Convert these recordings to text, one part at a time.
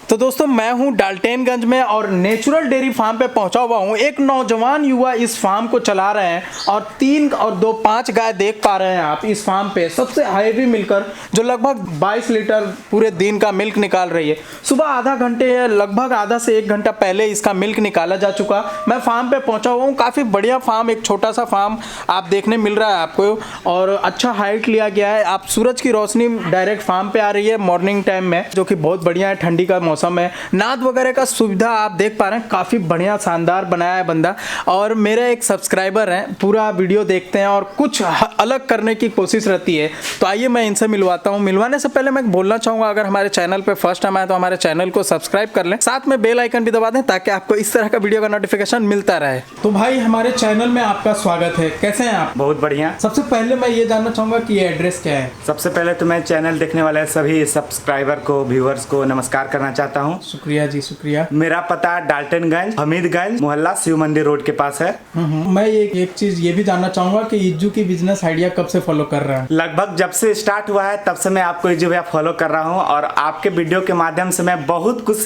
तो दोस्तों मैं हूं डाल्टनगंज में और नेचुरल डेयरी फार्म पे पहुंचा हुआ हूं। एक नौजवान युवा इस फार्म को चला रहे हैं और 3 और 2 5 गाय देख पा रहे हैं आप इस फार्म पे। सबसे हैवी मिलकर जो लगभग 22 लीटर पूरे दिन का मिल्क निकाल रही है। सुबह आधा घंटे लगभग आधा से 1 घंटा पहले इसका मिल्क निकाला जा चुका। मैं फार्म पे पहुंचा हुआ हूँ। काफ़ी बढ़िया फार्म, एक छोटा सा फार्म आप देखने मिल रहा है आपको और अच्छा हाइट लिया गया है। आप सूरज की रोशनी डायरेक्ट फार्म पे आ रही है मॉर्निंग टाइम में, जो कि बहुत बढ़िया है। ठंडी का मौसम है। नाद वगैरह का सुविधा आप देख पा रहे हैं। काफ़ी बढ़िया शानदार बनाया है बंदा। और मेरे एक सब्सक्राइबर हैं, पूरा वीडियो देखते हैं और कुछ अलग करने की कोशिश रहती है। तो आइए मैं इनसे मिलवाता हूँ। मिलवाने से पहले मैं बोलना चाहूँगा, अगर हमारे चैनल पे फर्स्ट टाइम आए तो हमारे चैनल को सब्सक्राइब कर लें, साथ में बेल आइकन भी दबा दें ताकि आपको इस तरह का वीडियो का नोटिफिकेशन मिलता रहे। तो भाई हमारे चैनल में आपका स्वागत है। कैसे हैं आप? बहुत बढ़िया। सबसे पहले मैं ये जानना चाहूँगा कि ये एड्रेस क्या है। सबसे पहले तो मैं चैनल देखने वाले सभी सब्सक्राइबर को, व्यूअर्स को नमस्कार करना चाहता हूँ। शुक्रिया जी, शुक्रिया। मेरा पता डाल्टनगंज, हमीदगंज, मोहल्ला शिव मंदिर रोड के पास है। मैं एक चीज ये भी जानना चाहूंगा कि इज्जू की बिजनेस आइडिया कब से फॉलो कर रहा है? लगभग जब से स्टार्ट हुआ है तब से मैं आपको इज्जू भैया फॉलो कर रहा हूँ और आपके वीडियो के माध्यम से मैं बहुत कुछ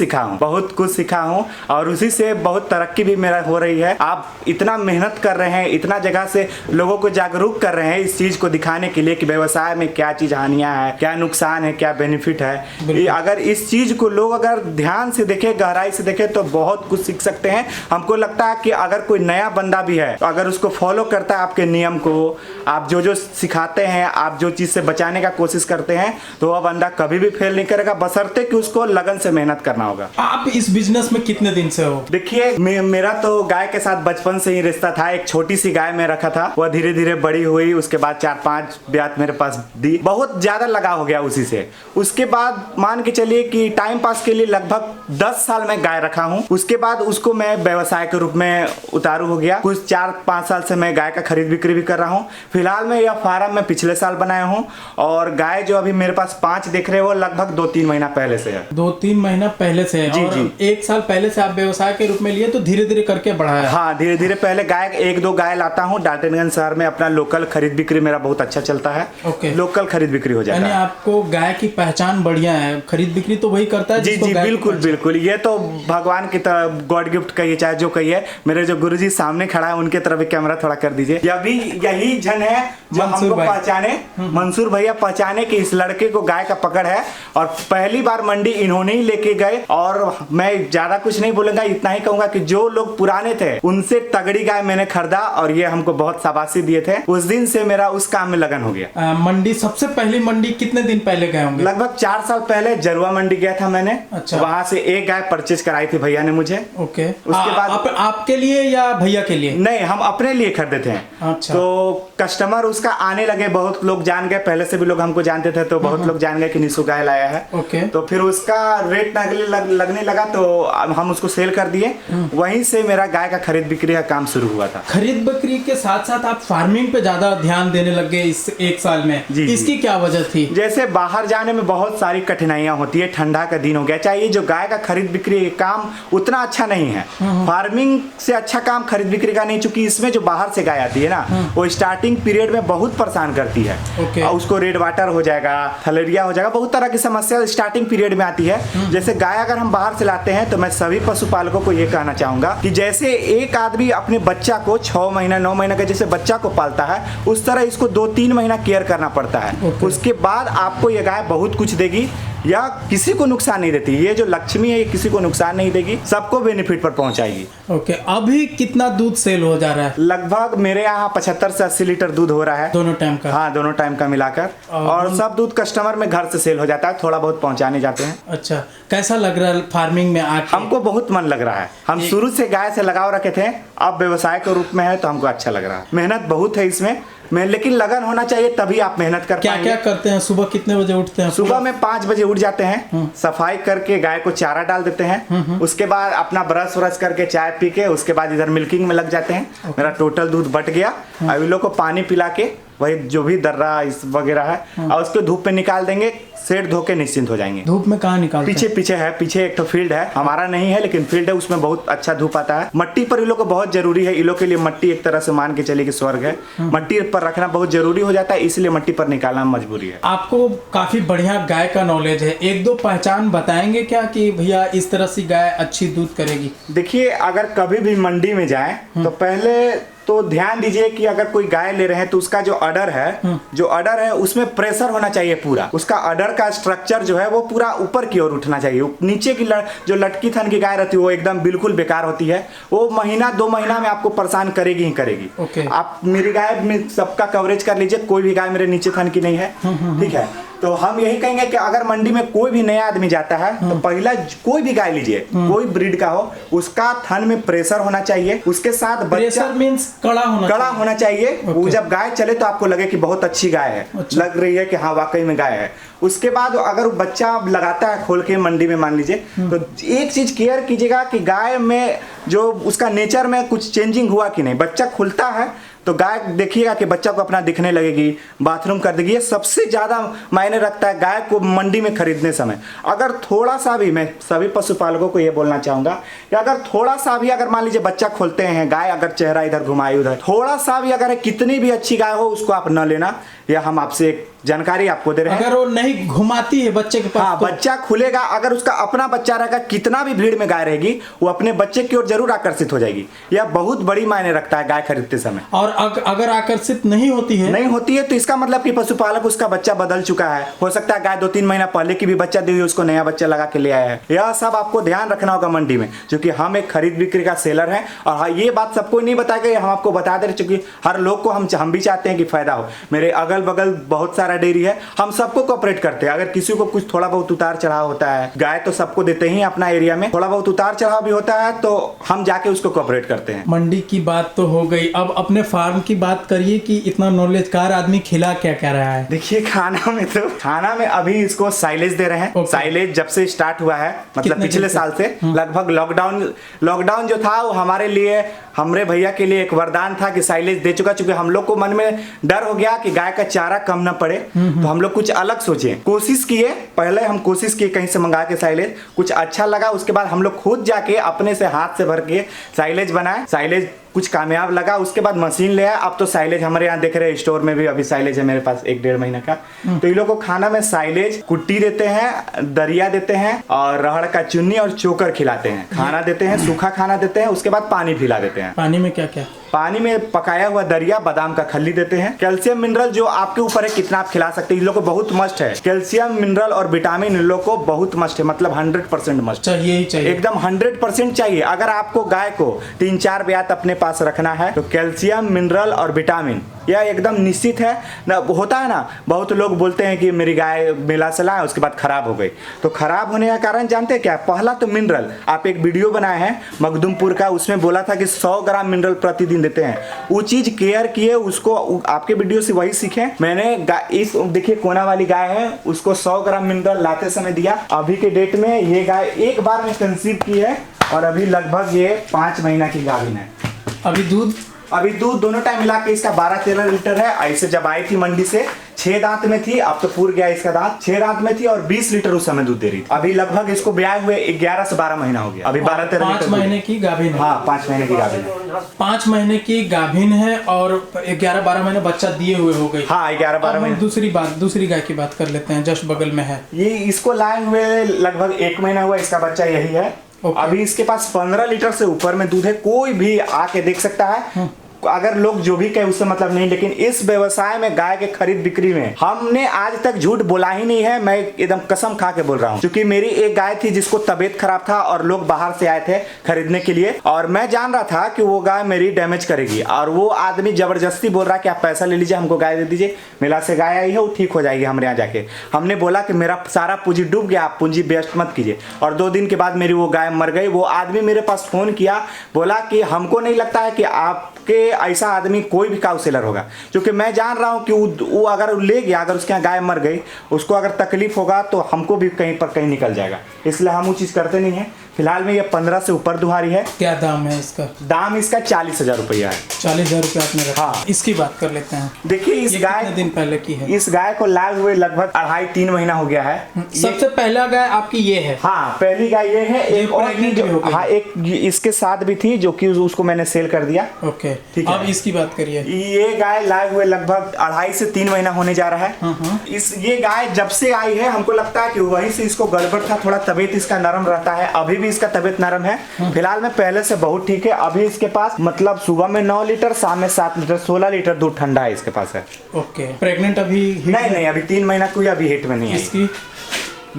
सीखा हूँ और उसी से बहुत तरक्की भी मेरा हो रही है। आप इतना मेहनत कर रहे हैं, इतना जगह से लोगों को जागरूक कर रहे हैं इस चीज को दिखाने के लिए कि व्यवसाय में क्या चीज हानियां है, क्या नुकसान है, क्या बेनिफिट है। अगर इस चीज को लोग अगर ध्यान से देखे, गहराई से देखे तो बहुत कुछ सीख सकते हैं। हमको लगता है कि अगर कोई नया बंदा भी है तो अगर उसको फॉलो करता है आपके नियम को, आप जो सिखाते हैं, आप जो चीज से बचाने का कोशिश करते हैं, तो वह बंदा कभी भी फेल नहीं करेगा, बशर्ते कि उसको लगन से मेहनत करना होगा। आप इस बिजनेस में कितने दिन से हो? देखिए मेरा तो गाय के साथ बचपन से ही रिश्ता था। एक छोटी सी गाय में रखा था, वह धीरे धीरे बड़ी हुई, उसके बाद 4-5 ब्यात मेरे पास दी, बहुत ज्यादा लगा हो गया उसी से। उसके बाद मान के चलिए कि टाइम पास के लिए लगभग 10 साल में गाय रखा हूँ। उसके बाद उसको मैं व्यवसाय के रूप में उतारू हो गया। कुछ 4-5 साल से मैं गाय का खरीद बिक्री भी कर रहा हूँ। फिलहाल मैं यह फार्म में पिछले साल बनाया हूँ और गाय जो अभी मेरे पास 5 दिख रहे हैं वो लगभग 2-3 महीना पहले से है। 2-3 महीना पहले से है? जी, और जी। 1 साल पहले से आप व्यवसाय के रूप में लिए तो धीरे धीरे करके बढ़ाया? हाँ, धीरे धीरे। पहले गाय 1-2 गाय लाता हूँ। डाल्टनगंज शहर में अपना लोकल खरीद बिक्री मेरा बहुत अच्छा चलता है। ओके। लोकल खरीद बिक्री हो जाता है। आपको गाय की पहचान बढ़िया है। खरीद बिक्री तो वही करता है? जी जी, बिल्कुल बिल्कुल। ये तो भगवान की तरह गॉड गिफ्ट कहिए, चाहे जो कहिए। मेरे जो गुरुजी सामने खड़ा है उनके तरफ कैमरा थोड़ा कर दीजिए। यही जन है जो हमको पहचाने, मंसूर भैया पहचाने कि इस लड़के को गाय का पकड़ है। और पहली बार मंडी इन्होंने ही लेके गए। और मैं ज्यादा कुछ नहीं बोलूंगा, इतना ही कहूंगा कि जो लोग पुराने थे उनसे तगड़ी गाय मैंने खरीदा और ये हमको बहुत शाबाशी दिए थे। उस दिन से मेरा उस काम में लगन हो गया। मंडी, सबसे पहली मंडी कितने दिन पहले गए होंगे? लगभग 4 साल पहले जरुआ मंडी गया था मैंने। अच्छा। वहां से एक गाय परचेज कराई थी भैया ने मुझे। ओके। उसके बाद आपके लिए या भैया के लिए? नहीं, हम अपने लिए खरीदे थे। अच्छा। तो कस्टमर उसका आने लगे, बहुत लोग जान गए। पहले से भी लोग हमको जानते थे तो बहुत लोग जान गए कि निशु गाय लाया है। ओके। तो फिर उसका रेट लगने लगा तो हम उसको सेल कर दिए। वहीं से मेरा गाय का खरीद बिक्री का काम शुरू हुआ था। खरीद बिक्री के साथ साथ आप फार्मिंग पे ज्यादा ध्यान देने लग गए इस 1 साल में। जी, इसकी क्या वजह थी? जैसे बाहर जाने में बहुत सारी कठिनाइयां होती है, ठंडा का दिन हो गया, चाहिए जो गाय का खरीद बिक्री काम उतना अच्छा नहीं है। फार्मिंग से अच्छा काम खरीद बिक्री का नहीं, चूंकि इसमें जो बाहर से गाय आती है ना, वो स्टार्टिंग पीरियड में बहुत परेशान करती है। ओके। और उसको रेड वाटर हो जाएगा, थलेरिया हो जाएगा, बहुत तरह की समस्या स्टार्टिंग पीरियड में आती है। जैसे गाय अगर हम बाहर से लाते हैं तो मैं सभी पशुपालकों को ये कहना चाहूंगा कि जैसे एक आदमी अपने बच्चा को 6 महीना 9 महीना का जैसे बच्चा को पालता है, उस तरह इसको 2-3 महीना केयर करना पड़ता है। उसके बाद आपको ये गाय बहुत कुछ देगी या किसी को नुकसान नहीं देती। ये जो लक्ष्मी है ये किसी को नुकसान नहीं देगी, सबको बेनिफिट पर पहुंचाएगी। ओके। अभी कितना दूध सेल हो जा रहा है? लगभग मेरे यहाँ 75 से 80 लीटर दूध हो रहा है। दोनों टाइम का? हाँ, दोनों टाइम का मिलाकर। और सब दूध कस्टमर में घर से सेल हो जाता है, थोड़ा बहुत पहुंचाने जाते हैं। अच्छा। कैसा लग रहा है फार्मिंग में आके? हमको बहुत मन लग रहा है। हम शुरू से गाय से लगाव रखे थे, अब व्यवसाय के रूप में है तो हमको अच्छा लग रहा है। मेहनत बहुत है इसमें, लेकिन लगन होना चाहिए तभी आप मेहनत कर पाएंगे। क्या करते हैं? सुबह कितने बजे उठते हैं? सुबह में 5 बजे उठ जाते हैं, सफाई करके गाय को चारा डाल देते हैं। उसके बाद अपना ब्रश व्रश करके चाय पी के उसके बाद इधर मिल्किंग में लग जाते हैं। मेरा टोटल दूध बट गया। अब इन लोग को पानी पिला के वही जो भी दर्रा इस वगैरह है, और उसको धूप पे निकाल देंगे, सेट धो के निश्चिंत हो जाएंगे। धूप में कहाँ निकालते हैं? पीछे है, पीछे एक तो फील्ड है, हमारा नहीं है लेकिन फील्ड है, उसमें बहुत अच्छा धूप आता है। मट्टी पर इन लोग को बहुत जरूरी है, इन लोग के लिए मट्टी एक तरह से मान के चलिए कि स्वर्ग है। मट्टी पर रखना बहुत जरूरी हो जाता है, इसलिए मट्टी पर निकालना मजबूरी है। आपको काफी बढ़िया गाय का नॉलेज है, एक दो पहचान बताएंगे क्या कि भैया इस तरह से गाय अच्छी दूध करेगी? देखिए, अगर कभी भी मंडी में जाएं तो पहले तो ध्यान दीजिए कि अगर कोई गाय ले रहे हैं तो उसका जो अडर है उसमें प्रेशर होना चाहिए पूरा। उसका अडर का स्ट्रक्चर जो है वो पूरा ऊपर की ओर उठना चाहिए। नीचे की जो लटकी थन की गाय रहती है वो एकदम बिल्कुल बेकार होती है, वो महीना 2 महीना में आपको परेशान करेगी ही करेगी। Okay. आप मेरी गाय में सबका कवरेज कर लीजिए, कोई भी गाय मेरे नीचे थन की नहीं है, ठीक है। तो हम यही कहेंगे कि अगर मंडी में कोई भी नया आदमी जाता है तो पहला कोई भी गाय लीजिए, कोई ब्रीड का हो, उसका थन में प्रेशर होना चाहिए, उसके साथ प्रेशर मींस कड़ा होना चाहिए। वो जब गाय चले तो आपको लगे कि बहुत अच्छी गाय है, लग रही है कि हाँ वाकई में गाय है। उसके बाद अगर वो बच्चा लगाता है खोल के मंडी में मान लीजिए, तो एक चीज केयर कीजिएगा कि गाय में जो उसका नेचर में कुछ चेंजिंग हुआ कि नहीं। बच्चा खुलता है तो गाय देखिएगा कि बच्चा को अपना दिखने लगेगी, बाथरूम कर देगी। ये सबसे ज़्यादा मायने रखता है गाय को मंडी में खरीदने समय। अगर थोड़ा सा भी, मैं सभी पशुपालकों को ये बोलना चाहूँगा कि अगर थोड़ा सा भी, अगर मान लीजिए बच्चा खोलते हैं, गाय अगर चेहरा इधर घुमाए उधर, थोड़ा सा भी अगर कितनी भी अच्छी गाय हो उसको आप न लेना। या हम आपसे एक जानकारी आपको दे रहे हैं, अगर वो नहीं घुमाती है बच्चे के पास, हाँ तो बच्चा खुलेगा, अगर उसका अपना बच्चा रहेगा, कितना भी भीड़ में गाय रहेगी वो अपने बच्चे की ओर जरूर आकर्षित हो जाएगी। यह बहुत बड़ी मायने रखता है गाय खरीदते समय। और अगर आकर्षित नहीं होती है तो इसका मतलब कि पशुपालक उसका बच्चा बदल चुका है। हो सकता है गाय 2-3 महीना पहले की भी बच्चा दी हुई, उसको नया बच्चा लगा के ले आया है। यह सब आपको ध्यान रखना होगा मंडी में, क्योंकि हम एक खरीद बिक्री का सेलर है। और हाँ, ये बात सबको नहीं बताएगा, हम आपको बता दे रहे, क्योंकि हर लोग को हम भी चाहते हैं कि फायदा हो। मेरे अगल बगल बहुत सारा डेयरी है, हम सबको कोऑपरेट करते हैं। अगर किसी को कुछ थोड़ा बहुत उतार चढ़ाव होता है, गाय तो सबको देते ही अपना एरिया में, थोड़ा बहुत उतार चढ़ाव भी होता है तो हम जाके उसको कोऑपरेट करते हैं। मंडी की बात तो हो गई, अब अपने फार्म की बात करिए कि इतना नॉलेजकार आदमी खिला क्या कह रहा है? देखिए, खाना में अभी इसको साइलेज दे रहे हैं। साइलेज जब से स्टार्ट हुआ है, मतलब पिछले साल से, लगभग लॉकडाउन जो था वो हमारे लिए, हमरे भैया के लिए एक वरदान था कि साइलेज दे चुका। चूंकि हम लोग को मन में डर हो गया कि गाय का चारा कम ना पड़े, तो हम लोग कुछ अलग सोचे, कोशिश किए। पहले हम कोशिश किए कहीं से मंगा के साइलेज, कुछ अच्छा लगा। उसके बाद हम लोग खुद जाके अपने से हाथ से भर के साइलेज बनाए। साइलेज कुछ कामयाब लगा, उसके बाद मशीन ले आया। अब तो साइलेज हमारे यहाँ देख रहे हैं, स्टोर में भी अभी साइलेज है मेरे पास 1-1.5 महीने का। तो इन लोगों को खाना में साइलेज, कुट्टी देते हैं, दरिया देते हैं, और रहड़ का चुन्नी और चोकर खिलाते हैं। खाना देते हैं, सूखा खाना देते हैं, उसके बाद पानी पिला देते हैं। पानी में क्या क्या? पानी में पकाया हुआ दरिया, बादाम का खल्ली देते हैं। कैल्शियम मिनरल जो आपके ऊपर है कितना आप खिला सकते हैं, इन लोगों को बहुत मस्ट है। कैल्शियम मिनरल और विटामिन इन लोगों को बहुत मस्ट है, मतलब 100% मस्ट चाहिए ही चाहिए, एकदम 100% चाहिए। अगर आपको गाय को 3-4 ब्यात अपने पास रखना है तो कैल्शियम मिनरल और विटामिन यह एकदम निश्चित है ना। होता है ना, बहुत लोग बोलते हैं कि मेरी गाय मेला से लाए उसके बाद खराब हो गई। तो खराब होने का कारण जानते हैं क्या? पहला तो मिनरल, आप एक वीडियो बनाए हैं मखदुमपुर का, उसमें बोला था कि 100 ग्राम मिनरल प्रतिदिन देते हैं। वो चीज केयर किए, उसको आपके वीडियो से वही सीखे। मैंने इस देखिए कोना वाली गाय है, उसको 100 ग्राम मिनरल लाते समय दिया। अभी के डेट में ये गाय एक बार में कंसीव की है और अभी लगभग ये 5 महीना की गाभिन है। अभी दूध दोनों टाइम मिला के इसका 12-13 लीटर है। ऐसे जब आई थी मंडी से 6 दांत में थी, अब तो पूर गया इसका दांत। 6 दांत में थी और 20 लीटर उस समय दूध दे रही थी। अभी लगभग इसको ब्याह हुए 11 से 12 महीना हो गया। अभी 12-13 लीटर 5 महीने की गाभिन है। हाँ, 5 महीने की गाभिन है। 5 महीने की गाभिन है और 11-12 महीने बच्चा दिए हुए हो गई। हाँ, 11-12 महीने। दूसरी गाय की बात कर लेते हैं, जस्ट बगल में है। ये इसको लाए हुए लगभग 1 महीना हुआ, इसका बच्चा यही है। अभी इसके पास 15 लीटर से ऊपर में दूध है। कोई भी आके देख सकता है। अगर लोग जो भी कहे उससे मतलब नहीं, लेकिन इस व्यवसाय में गाय के खरीद बिक्री में हमने आज तक झूठ बोला ही नहीं है। मैं एकदम कसम खा के बोल रहा हूँ, क्योंकि मेरी एक गाय थी जिसको तबीयत खराब था और लोग बाहर से आए थे खरीदने के लिए, और मैं जान रहा था कि वो गाय मेरी डैमेज करेगी, और वो आदमी जबरदस्ती बोल रहा है कि आप पैसा ले लीजिए, हमको गाय दे दीजिए, मेला से गाय आई है वो ठीक हो जाएगी हमारे यहाँ जाके। हमने बोला कि मेरा सारा पूंजी डूब गया, आप पूंजी वेस्ट मत कीजिए। और 2 दिन के बाद मेरी वो गाय मर गई। वो आदमी मेरे पास फोन किया, बोला कि हमको नहीं लगता है कि आपके ऐसा आदमी कोई भी काउ सेलर होगा, क्योंकि मैं जान रहा हूँ कि वो अगर ले गया, अगर उसके यहाँ गाय मर गई, उसको अगर तकलीफ होगा तो हमको भी कहीं पर कहीं निकल जाएगा। इसलिए हम वो चीज़ करते नहीं हैं। फिलहाल में ये 15 से ऊपर दुहारी है। क्या दाम है इसका? दाम इसका 40,000 रुपया है। 40,000 रुपया आपने रखा। हाँ। इसकी बात कर लेते हैं। देखिए इस ये गाय कितने दिन पहले की है? इस गाय को लाए हुए लगभग 2.5-3 महीना हो गया है। सबसे पहला गाय आपकी ये है? हाँ, पहली गाय ये है। एक और थी जो, हाँ, एक एक इसके साथ भी थी जो कि उसको मैंने सेल कर दिया। ओके, ठीक है। अब इसकी बात करिए। ये गाय लाए हुए लगभग 2.5 से 3 महीना होने जा रहा है। ये गाय जब से आई है हमको लगता है कि वहीं से इसको गड़बड़ था, थोड़ा तबीयत इसका नरम रहता है। अभी भी इसका तबीयत नरम है। फिलहाल में पहले से बहुत ठीक है। अभी इसके पास मतलब सुबह में 9 लीटर, शाम में 7 लीटर, 16 लीटर दूध ठंडा है इसके पास है। ओके, प्रेग्नेंट अभी नहीं, अभी 3 महीना कोई अभी हिट में नहीं है इसकी।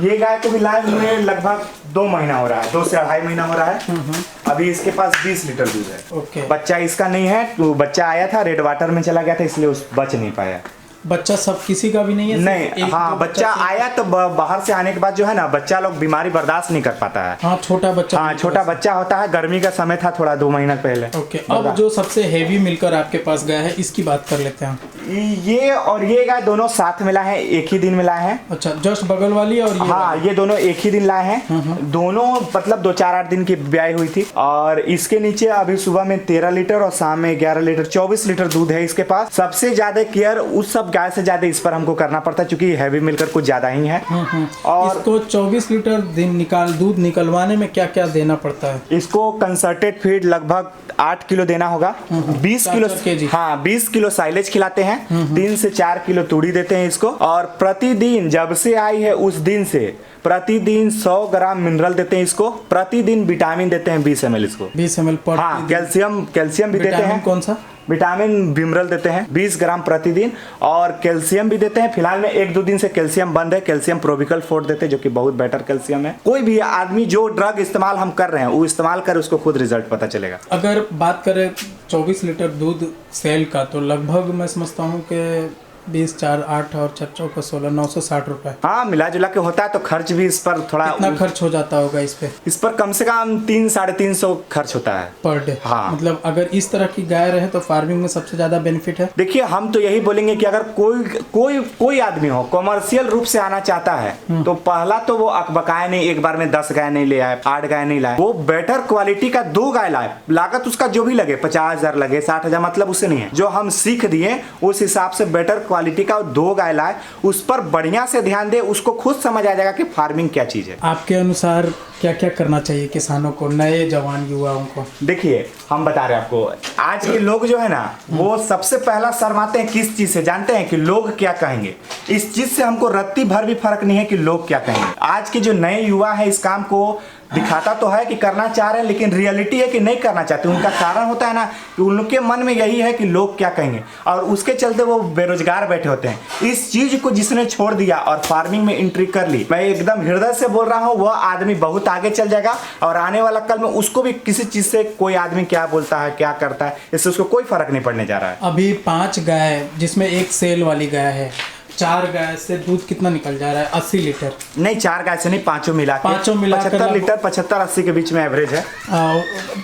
ये गाय को भी लाए हुए लगभग 2 महीना हो रहा है, 2 से 2.5 महीना हो रहा है। अभी इसके पास 20 लीटर दूध है। ओके, बच्चा इसका नहीं है, तो बच्चा आया था, रेड वाटर में चला गया था, इसलिए उस बच नहीं पाया। बच्चा सब किसी का भी नहीं है? नहीं, हाँ, बच्चा आया तो बाहर से आने के बाद जो है ना, बच्चा लोग बीमारी बर्दाश्त नहीं कर पाता है। हाँ, छोटा बच्चा। हाँ, छोटा बच्चा होता है। गर्मी का समय था थोड़ा 2 महीना पहले। ओके, अब जो सबसे हेवी मिलकर आपके पास गया है इसकी बात कर लेते हैं। ये और ये गाय दोनों साथ मिला है, एक ही दिन मिला है। अच्छा, जस्ट बगल वाली और ये हाँ, ये दोनों एक ही दिन लाए हैं। दोनों मतलब 2-4-8 दिन की ब्याई हुई थी। और इसके नीचे अभी सुबह में 13 लीटर और शाम में 11 लीटर, 24 लीटर दूध है इसके पास। सबसे ज्यादा केयर उस सब गाय से ज्यादा इस पर हमको करना पड़ता है, क्योंकि हैवी मिलकर कुछ ज्यादा ही है। और इसको 24 लीटर दिन दूध निकलवाने में क्या क्या देना पड़ता है? इसको कंसर्टेड फीड लगभग 8 किलो देना होगा। 20 किलो, हाँ, 20 किलो साइलेज खिलाते हैं। 3 से 4 किलो तूड़ी देते हैं इसको। और प्रतिदिन जब से आई है उस दिन से प्रतिदिन 100 ग्राम मिनरल देते हैं इसको। प्रतिदिन विटामिन देते हैं 20 ml इसको। 20 ml पर? हाँ, कैल्शियम भी देते हैं। कौन सा? विटामिन बिमरल देते हैं 20 ग्राम प्रतिदिन। और कैल्शियम भी देते हैं। फिलहाल में 1-2 दिन से कैल्शियम बंद है। कैल्शियम प्रोबिकल 4 देते हैं, जो कि बहुत बेटर कैल्शियम है। कोई भी आदमी जो ड्रग इस्तेमाल हम कर रहे हैं वो इस्तेमाल कर, उसको खुद रिजल्ट पता चलेगा। अगर बात करें 24 लीटर दूध सेल का, तो लगभग मैं समझता हूँ कि 20, 4, 8 और 4 को 16, 960 रुपए। हाँ, मिला जुला के होता है। तो खर्च भी इस पर थोड़ा, कितना खर्च हो जाता होगा इस पे? इस पर कम से कम 300-350 खर्च होता है पर डे। हाँ, मतलब अगर इस तरह की गाय रहे तो फार्मिंग में सबसे ज्यादा बेनिफिट है। देखिए, हम तो यही बोलेंगे कि अगर कोई आदमी हो कमर्शियल रूप से आना चाहता है, तो पहला तो वो अकबकाए नहीं, एक बार में 10 गाय नहीं ले आए, 8 गाय नहीं लाए। वो बेटर क्वालिटी का 2 गाय लाए। लागत उसका जो भी लगे, 50,000 लगे, 60,000, मतलब उससे नहीं है। जो हम सीख दिए उस हिसाब से बेटर क्वालिटी का 2 गाय लाए, उस पर बढ़िया से ध्यान दे, उसको खुद समझ आ जाएगा कि फार्मिंग क्या चीज है। आपके अनुसार क्या क्या करना चाहिए किसानों को, नए जवान युवाओं को? देखिए, हम बता रहे हैं आपको, आज के लोग जो है ना, वो सबसे पहला शर्माते हैं किस चीज से, जानते हैं? कि लोग क्या कहेंगे। इस चीज से हमको रत्ती भर भी फर्क नहीं है कि लोग क्या कहेंगे। आज के जो नए युवा है, इस काम को दिखाता तो है कि करना चाह रहे हैं, लेकिन रियलिटी है कि नहीं करना चाहते। उनका कारण होता है ना कि उनके मन में यही है कि लोग क्या कहेंगे, और उसके चलते वो बेरोजगार बैठे होते हैं। इस चीज को जिसने छोड़ दिया और फार्मिंग में एंट्री कर ली, मैं एकदम हृदय से बोल रहा हूँ, वह आदमी बहुत आगे चल जाएगा। और आने वाला कल में उसको भी किसी चीज से, कोई आदमी क्या बोलता है, क्या करता है, इससे उसको कोई फर्क नहीं पड़ने जा रहा है। अभी 5 गाय, जिसमें एक सेल वाली गाय है, 4 गाय से दूध कितना निकल जा रहा है? 80 लीटर? नहीं, 4 गाय से नहीं, पांचों मिला के 75 लीटर, 75-80 के बीच में एवरेज है।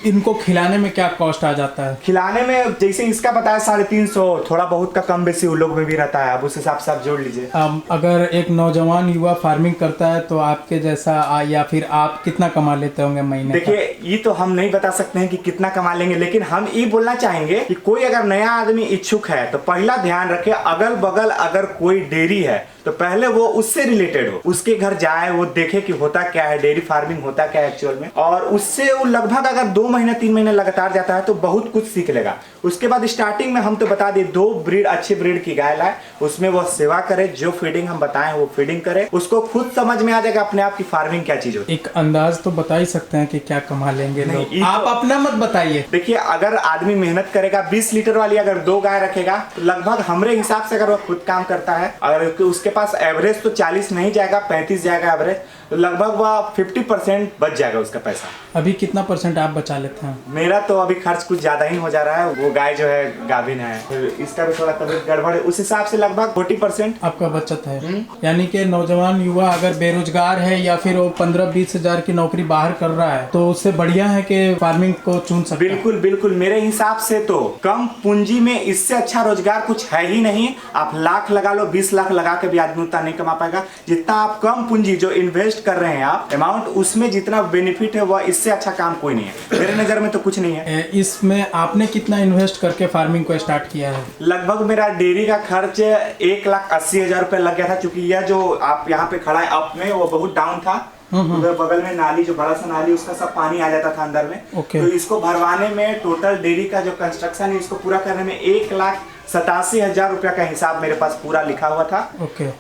इनको खिलाने में क्या कॉस्ट आ जाता है? खिलाने में जैसे इसका बताया 350, थोड़ा बहुत का कम बेसी उन लोग में भी रहता है। अब उस हिसाब से आप जोड़ लीजिए। अगर एक नौजवान युवा फार्मिंग करता है तो आपके जैसा, या फिर आप कितना कमा लेते होंगे महीने? देखिए, ये तो हम नहीं बता सकते हैं कि कितना कमा लेंगे, लेकिन हम ये बोलना चाहेंगे कि कोई अगर नया आदमी इच्छुक है तो पहला ध्यान रखे, अगल बगल अगर कोई डेयरी है तो पहले वो उससे रिलेटेड हो, उसके घर जाए, वो देखे कि होता क्या है, डेयरी फार्मिंग होता क्या है एक्चुअल में। और उससे वो लगभग अगर 2 महीने 3 महीने लगातार जाता है तो बहुत कुछ सीख लेगा। उसके बाद स्टार्टिंग में हम तो बता दें, 2 ब्रीड, अच्छी ब्रीड की गाय लाए, उसमें वो सेवा करे, जो फीडिंग हम बताएं वो फीडिंग करे, उसको खुद समझ में आ जाएगा अपने आप की फार्मिंग क्या चीज होती है। एक अंदाज तो बता ही सकते हैं कि क्या कमा लेंगे लोग? आप अपना मत बताइए। देखिए, अगर आदमी मेहनत करेगा, 20 लीटर वाली अगर 2 गाय रखेगा, तो लगभग हमारे हिसाब से अगर वो खुद काम करता है, अगर उसके पास एवरेज तो 40 नहीं जाएगा, 35 जाएगा एवरेज, तो लगभग वह 50% बच जाएगा उसका पैसा। अभी कितना % आप बचा लेते हैं? मेरा तो अभी खर्च कुछ ज्यादा ही हो जा रहा है। वो गाय जो है गाभिन है, तो इसका भी थोड़ा तबीयत गड़बड़ है, उस हिसाब से लगभग 40% आपका बचत है। यानी कि नौजवान युवा अगर बेरोजगार है या फिर वो 15-20 हजार की नौकरी बाहर कर रहा है, तो उससे बढ़िया है कि फार्मिंग को चुन सकते हैं। बिल्कुल बिल्कुल, मेरे हिसाब से तो कम पूंजी में इससे अच्छा रोजगार कुछ है ही नहीं। आप लाख लगा लो, 20 लाख लगा के भी आदमी उतना नहीं कमा पाएगा जितना आप कम पूंजी जो इन्वेस्ट इन्वेस्ट कर रहे हैं आप अमाउंट, उसमें जितना बेनिफिट है वह इससे अच्छा काम कोई नहीं है। मेरे नज़र में तो कुछ नहीं है। इसमें आपने कितना इन्वेस्ट करके फार्मिंग को स्टार्ट किया है? लगभग मेरा डेयरी का खर्च 1,80,000 रुपये लग गया था, क्योंकि यह जो आप यहाँ पे खड़ा है अप में वो बहुत डाउन था। उधर बगल में नाली, जो बड़ा सा नाली, उसका सब पानी आ जाता था अंदर में। तो इसको भरवाने में टोटल डेयरी का जो कंस्ट्रक्शन है इसको पूरा करने में 1,87,000 रुपया का हिसाब मेरे पास पूरा लिखा हुआ था।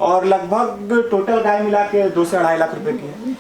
और लगभग टोटल गाय मिला के 2 से 2.5 लाख रुपए की है।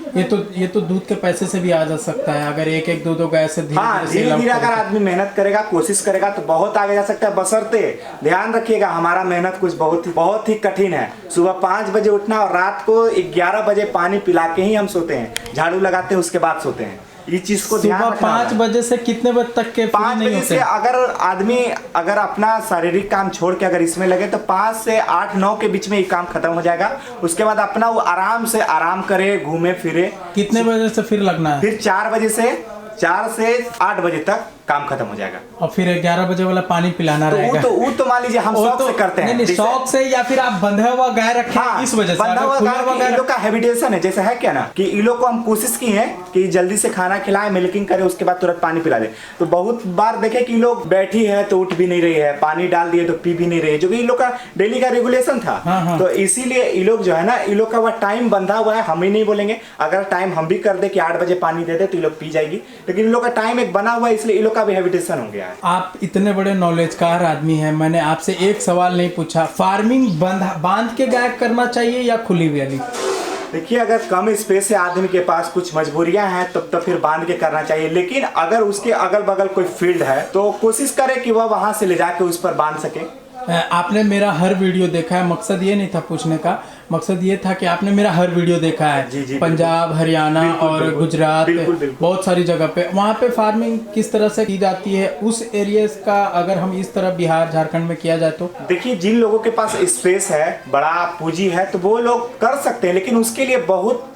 ये तो दूध के पैसे से भी आ जा सकता है अगर एक दो गाय से धीरे धीरे अगर आदमी मेहनत करेगा, कोशिश करेगा तो बहुत आगे जा सकता है। बशर्ते ध्यान रखिएगा, हमारा मेहनत कुछ बहुत ही कठिन है। सुबह 5 बजे उठना और रात को 11 बजे पानी पिला के ही हम सोते हैं, झाड़ू लगाते हैं उसके बाद सोते हैं। ये चीज को ध्यान रखना। 5 बजे से कितने बजे तक के? 5 बजे से अगर आदमी अपना शारीरिक काम छोड़ के अगर इसमें लगे तो 5 से 8-9 के बीच में ये काम खत्म हो जाएगा। उसके बाद अपना वो आराम से आराम करे, घूमे फिरे। कितने बजे से फिर लगना है? फिर 4 से 8 बजे तक काम खत्म हो जाएगा। और फिर 11 बजे वाला पानी पिलाना रहेगा। तो मान लीजिए हम शौक से करते हैं। नहीं, शौक से, या फिर आप बंधा हुआ गाय रखे हैं इस वजह से? बंधा हुआ गाय लोग का हैबिटेशन है, जैसे है क्या ना कि इन लोग को हम कोशिश की है कि जल्दी से खाना खिलाएं, मिल्किंग करें, उसके बाद तुरंत पानी पिला दे। तो बहुत बार देखे कि लोग बैठी है तो उठ भी नहीं रही है, पानी डाल दिए तो पी भी नहीं रही है, जो कि इन लोग का डेली का रेगुलेशन था। तो इसीलिए इन लोग जो है ना, इन लोग का वह टाइम बंधा हुआ है। हम ही नहीं बोलेंगे, अगर टाइम हम भी कर दे कि 8 बजे पानी दे दे तो ये लोग पी जाएगी, लेकिन इन लोग का टाइम एक बना हुआ है, इसलिए इन लोग का भी हैबिटेशन होंगे। आप इतने बड़े नॉलेजकार आदमी हैं, मैंने आपसे एक सवाल नहीं पूछा। फार्मिंग बांध के गाय करना चाहिए या खुली वाली? देखिए, अगर कम स्पेस है आदमी के पास, कुछ मजबूरियां हैं, तब तो फिर बांध के करना चाहिए। लेकिन अगर उसके अगल बगल कोई फील्ड है तो कोशिश करे कि वह वहां से ले जाके उस पर बांध सके। आपने मेरा हर वीडियो देखा है, मकसद ये नहीं था पूछने का, मकसद ये था कि आपने मेरा हर वीडियो देखा है। जी, पंजाब, हरियाणा और गुजरात, बहुत सारी जगह पे वहाँ पे फार्मिंग किस तरह से की जाती है, उस एरिया का अगर हम इस तरह बिहार झारखंड में किया जाए तो? देखिए, जिन लोगों के पास स्पेस है, बड़ा पूंजी है, तो वो लोग कर सकते हैं, लेकिन उसके लिए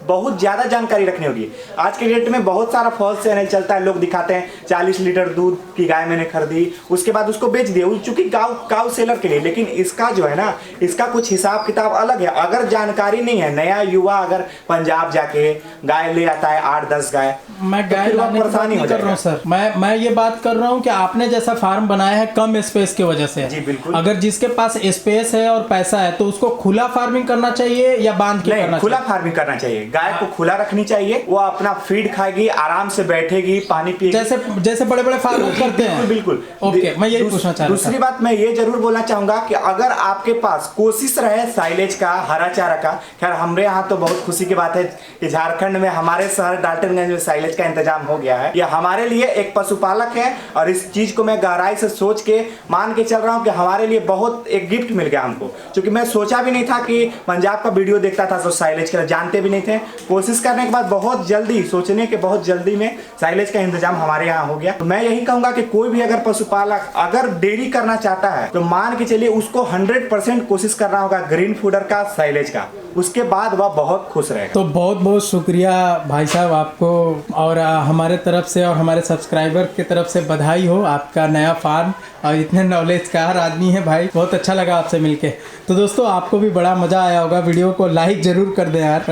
बहुत ज्यादा जानकारी रखनी होगी। आज के डेट में बहुत सारा फॉल्स चैनल चलता है, लोग दिखाते हैं 40 लीटर दूध की गाय मैंने खरीदी, उसके बाद उसको बेच दिया, चूंकि काउ सेलर के लिए। लेकिन इसका जो है ना, इसका कुछ हिसाब किताब अलग है। अगर जानकारी नहीं है, नया युवा अगर पंजाब जाके गाय ले आता है 8-10 गाय, मैं गाय लाने की बात नहीं कर रहा हूँ सर, मैं ये बात कर रहा हूँ कि आपने जैसा फार्म बनाया है कम स्पेस की वजह से। जी बिल्कुल। अगर जिसके पास स्पेस है और पैसा है तो उसको खुला फार्मिंग करना चाहिए या बांध के करना चाहिए? खुला फार्मिंग करना चाहिए। गाय को खुला रखनी चाहिए, वो अपना फीड खाएगी, आराम से बैठेगी, पानी पिएगी, जैसे बड़े बड़े फार्म करते हैं। बिल्कुल। ओके, मैं यही पूछना चाह रहा था। दूसरी बात मैं ये जरूर बोलना चाहूंगा कि अगर आपके पास कोशिश रहे साइलेज का, हरा चारा का, खैर हमारे यहाँ तो बहुत खुशी की बात है कि झारखंड में हमारे शहर डाल्टनगंज में साइलेज का इंतजाम हो गया है। यह हमारे लिए एक पशुपालक है और इस चीज को मैं गहराई से सोच के मान के चल रहा हूँ कि हमारे लिए बहुत एक गिफ्ट मिल गया हमको, क्योंकि मैं सोचा भी नहीं था कि पंजाब का वीडियो देखता था तो साइलेज का जानते भी नहीं थे। कोशिश करने के बाद बहुत जल्दी, सोचने के बहुत जल्दी में साइलेज का इंतजाम हमारे यहाँ हो गया। तो मैं यही कहूंगा कि कोई भी अगर पशुपालक अगर डेयरी करना चाहता है तो मान के चलिए उसको 100% कोशिश करना होगा ग्रीन फूडर का, साइलेज का, उसके बाद वह बहुत खुश रहेगा। तो बहुत बहुत शुक्रिया भाई साहब आपको, और हमारे तरफ से और हमारे सब्सक्राइबर की तरफ से बधाई हो आपका नया फार्म, और इतने नॉलेजकार आदमी है भाई, बहुत अच्छा लगा आपसे मिलके। तो दोस्तों आपको भी बड़ा मज़ा आया होगा, वीडियो को लाइक ज़रूर कर दें यार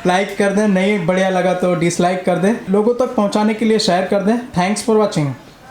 लाइक कर दें, नहीं बढ़िया लगा तो डिसलाइक कर दें, लोगों तक पहुंचाने के लिए शेयर कर दें। Thanks for watching.